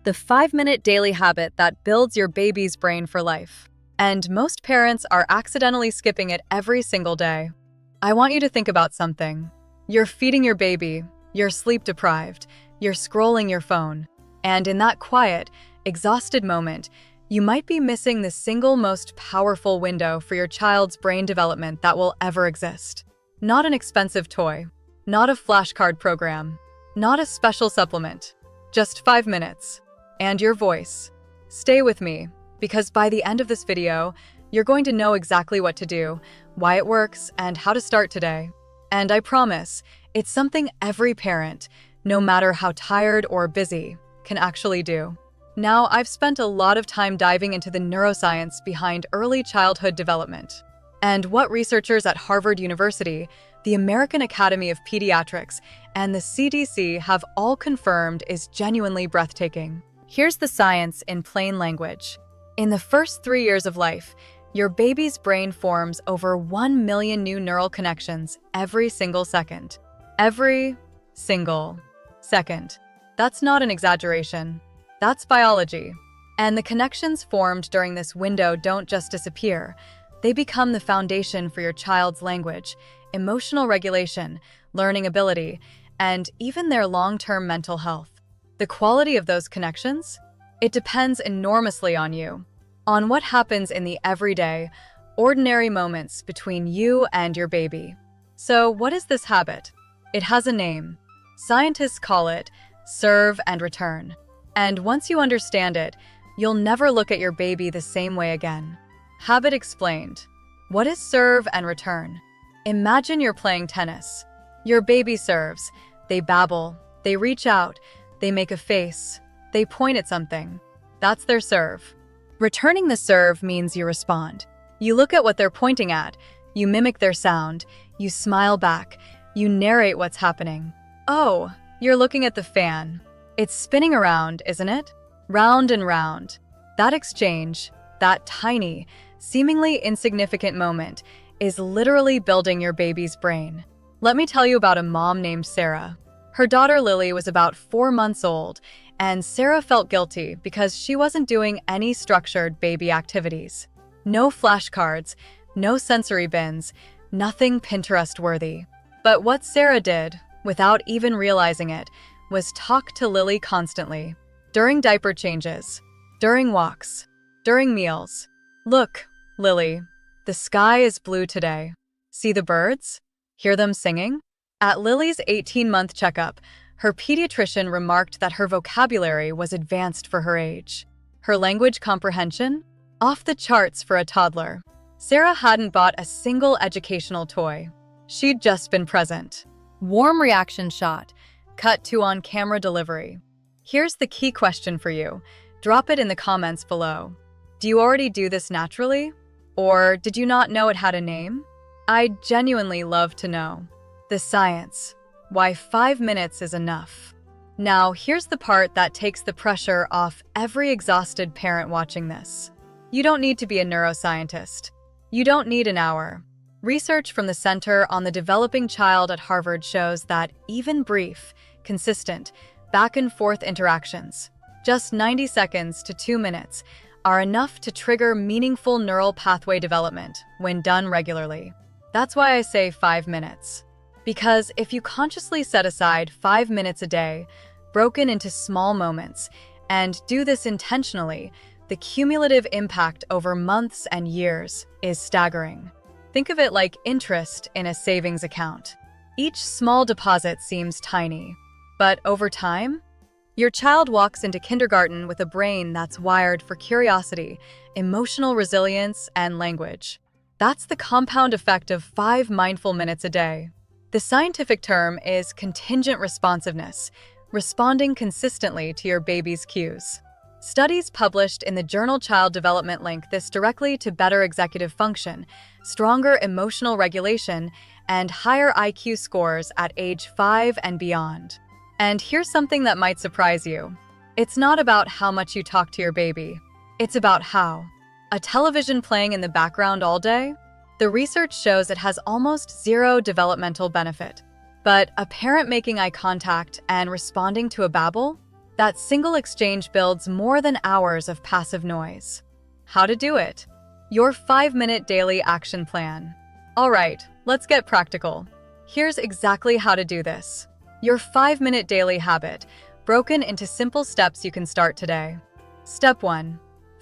the 5-minute daily habit that builds your baby's brain for life. And most parents are accidentally skipping it every single day. I want you to think about something. You're feeding your baby, you're sleep deprived, you're scrolling your phone, and in that quiet, exhausted moment, you might be missing the single most powerful window for your child's brain development that will ever exist. Not an expensive toy, not a flashcard program, not a special supplement, just 5 minutes. And your voice. Stay with me, because by the end of this video, you're going to know exactly what to do, why it works, and how to start today. And I promise, it's something every parent, no matter how tired or busy, can actually do. Now, I've spent a lot of time diving into the neuroscience behind early childhood development, and what researchers at Harvard University, the American Academy of Pediatrics, and the CDC have all confirmed is genuinely breathtaking. Here's the science in plain language. In the first 3 years of life, your baby's brain forms over 1 million new neural connections every single second. Every single second. That's not an exaggeration. That's biology. And the connections formed during this window don't just disappear. They become the foundation for your child's language, emotional regulation, learning ability, and even their long-term mental health. The quality of those connections? It depends enormously on you, on what happens in the everyday, ordinary moments between you and your baby. So what is this habit? It has a name. Scientists call it serve and return. And once you understand it, you'll never look at your baby the same way again. Habit explained. What is serve and return? Imagine you're playing tennis. Your baby serves. They babble. They reach out. They make a face. They point at something. That's their serve. Returning the serve means you respond. You look at what they're pointing at. You mimic their sound. You smile back. You narrate what's happening. Oh, you're looking at the fan. It's spinning around, isn't it? Round and round. That exchange, that tiny, seemingly insignificant moment, is literally building your baby's brain. Let me tell you about a mom named Sarah. Her daughter Lily was about 4 months old, and Sarah felt guilty because she wasn't doing any structured baby activities. No flashcards, no sensory bins, nothing Pinterest-worthy. But what Sarah did, without even realizing it, was talk to Lily constantly. During diaper changes, during walks, during meals. Look, Lily, the sky is blue today. See the birds? Hear them singing? At Lily's 18-month checkup, her pediatrician remarked that her vocabulary was advanced for her age. Her language comprehension? Off the charts for a toddler. Sarah hadn't bought a single educational toy. She'd just been present. Warm reaction shot. Cut to on-camera delivery. Here's the key question for you. Drop it in the comments below. Do you already do this naturally? Or did you not know it had a name? I'd genuinely love to know. The science. Why 5 minutes is enough. Now, here's the part that takes the pressure off every exhausted parent watching this. You don't need to be a neuroscientist. You don't need an hour. Research from the Center on the Developing Child at Harvard shows that even brief, consistent, back-and-forth interactions, just 90 seconds to 2 minutes, are enough to trigger meaningful neural pathway development when done regularly. That's why I say 5 minutes. Because if you consciously set aside 5 minutes a day, broken into small moments, and do this intentionally, the cumulative impact over months and years is staggering. Think of it like interest in a savings account. Each small deposit seems tiny, but over time, your child walks into kindergarten with a brain that's wired for curiosity, emotional resilience, and language. That's the compound effect of 5 mindful minutes a day. The scientific term is contingent responsiveness, responding consistently to your baby's cues. Studies published in the journal Child Development link this directly to better executive function, stronger emotional regulation, and higher IQ scores at age 5 and beyond. And here's something that might surprise you. It's not about how much you talk to your baby. It's about how. A television playing in the background all day? The research shows it has almost zero developmental benefit. But a parent making eye contact and responding to a babble? That single exchange builds more than hours of passive noise. How to do it? Your 5-minute daily action plan. All right, let's get practical. Here's exactly how to do this. Your 5-minute daily habit, broken into simple steps you can start today. Step 1.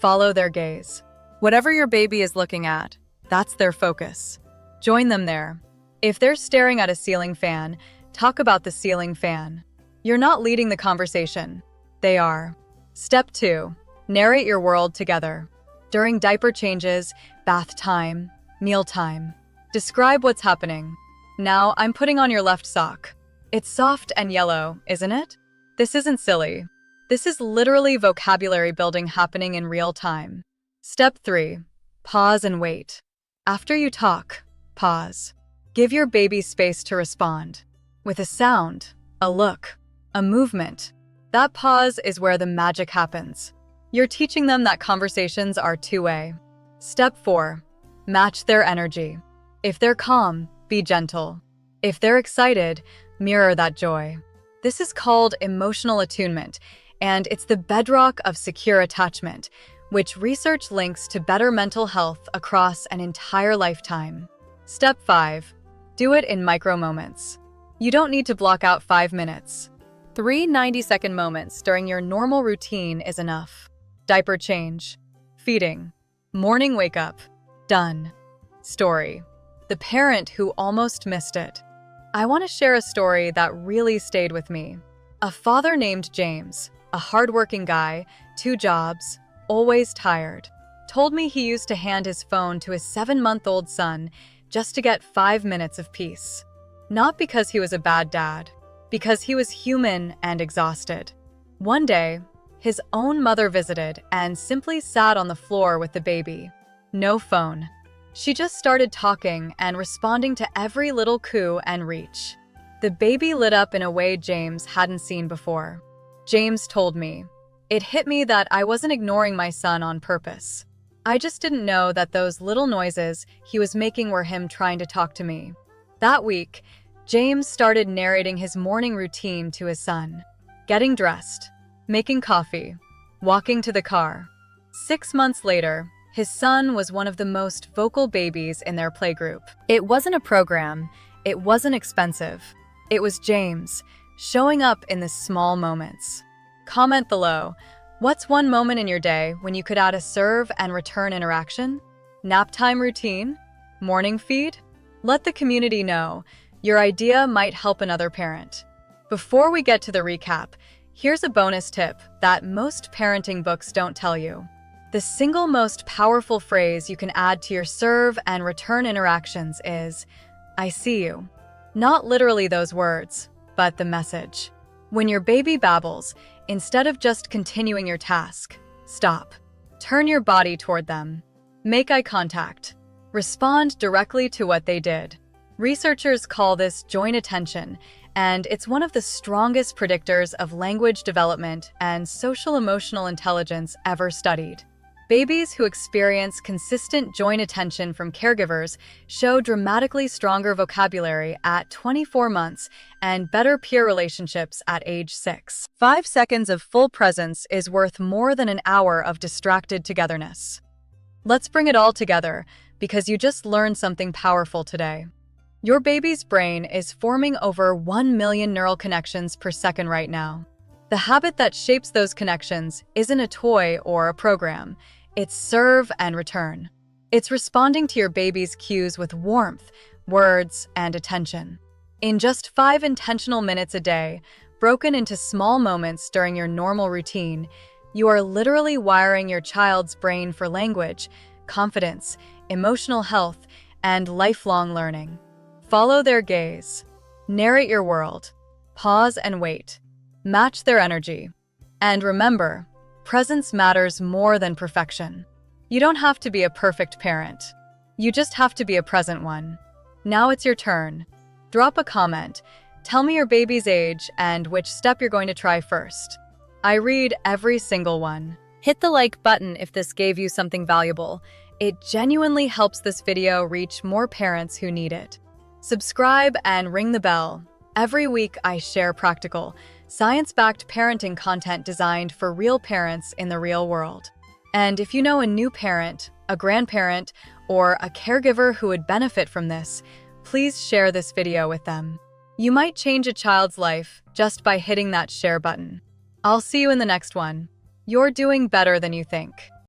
Follow their gaze. Whatever your baby is looking at, that's their focus. Join them there. If they're staring at a ceiling fan, talk about the ceiling fan. You're not leading the conversation. They are. Step 2. Narrate your world together. During diaper changes, bath time, meal time. Describe what's happening. Now, I'm putting on your left sock. It's soft and yellow, isn't it? This isn't silly. This is literally vocabulary building happening in real time. Step 3. Pause and wait. After you talk, pause. Give your baby space to respond. With a sound, a look, a movement. That pause is where the magic happens. You're teaching them that conversations are two-way. Step 4. Match their energy. If they're calm, be gentle. If they're excited, mirror that joy. This is called emotional attunement, and it's the bedrock of secure attachment, which research links to better mental health across an entire lifetime. Step 5. Do it in micro moments. You don't need to block out 5 minutes. 3 90-second moments during your normal routine is enough. Diaper change, feeding, morning wake up, done. Story. The parent who almost missed it. I want to share a story that really stayed with me. A father named James, a hardworking guy, 2 jobs, always tired, told me he used to hand his phone to his 7-month-old son just to get 5 minutes of peace. Not because he was a bad dad, because he was human and exhausted. One day, his own mother visited and simply sat on the floor with the baby. No phone. She just started talking and responding to every little coo and reach. The baby lit up in a way James hadn't seen before. James told me, "It hit me that I wasn't ignoring my son on purpose. I just didn't know that those little noises he was making were him trying to talk to me." That week, James started narrating his morning routine to his son. Getting dressed, making coffee, walking to the car. 6 months later, his son was one of the most vocal babies in their playgroup. It wasn't a program. It wasn't expensive. It was James, showing up in the small moments. Comment below, what's one moment in your day when you could add a serve and return interaction? Nap time routine? Morning feed? Let the community know. Your idea might help another parent. Before we get to the recap, here's a bonus tip that most parenting books don't tell you. The single most powerful phrase you can add to your serve and return interactions is, "I see you." Not literally those words, but the message. When your baby babbles, instead of just continuing your task, stop. Turn your body toward them. Make eye contact. Respond directly to what they did. Researchers call this joint attention, and it's one of the strongest predictors of language development and social-emotional intelligence ever studied. Babies who experience consistent joint attention from caregivers show dramatically stronger vocabulary at 24 months and better peer relationships at age 6. 5 seconds of full presence is worth more than an hour of distracted togetherness. Let's bring it all together, because you just learned something powerful today. Your baby's brain is forming over 1 million neural connections per second right now. The habit that shapes those connections isn't a toy or a program. It's serve and return. It's responding to your baby's cues with warmth, words, and attention. In just 5 intentional minutes a day, broken into small moments during your normal routine, you are literally wiring your child's brain for language, confidence, emotional health, and lifelong learning. Follow their gaze. Narrate your world. Pause and wait. Match their energy. And remember, presence matters more than perfection. You don't have to be a perfect parent. You just have to be a present one. Now it's your turn. Drop a comment. Tell me your baby's age and which step you're going to try first. I read every single one. Hit the like button if this gave you something valuable. It genuinely helps this video reach more parents who need it. Subscribe and ring the bell. Every week I share practical, science-backed parenting content designed for real parents in the real world. And if you know a new parent, a grandparent, or a caregiver who would benefit from this, please share this video with them. You might change a child's life just by hitting that share button. I'll see you in the next one. You're doing better than you think.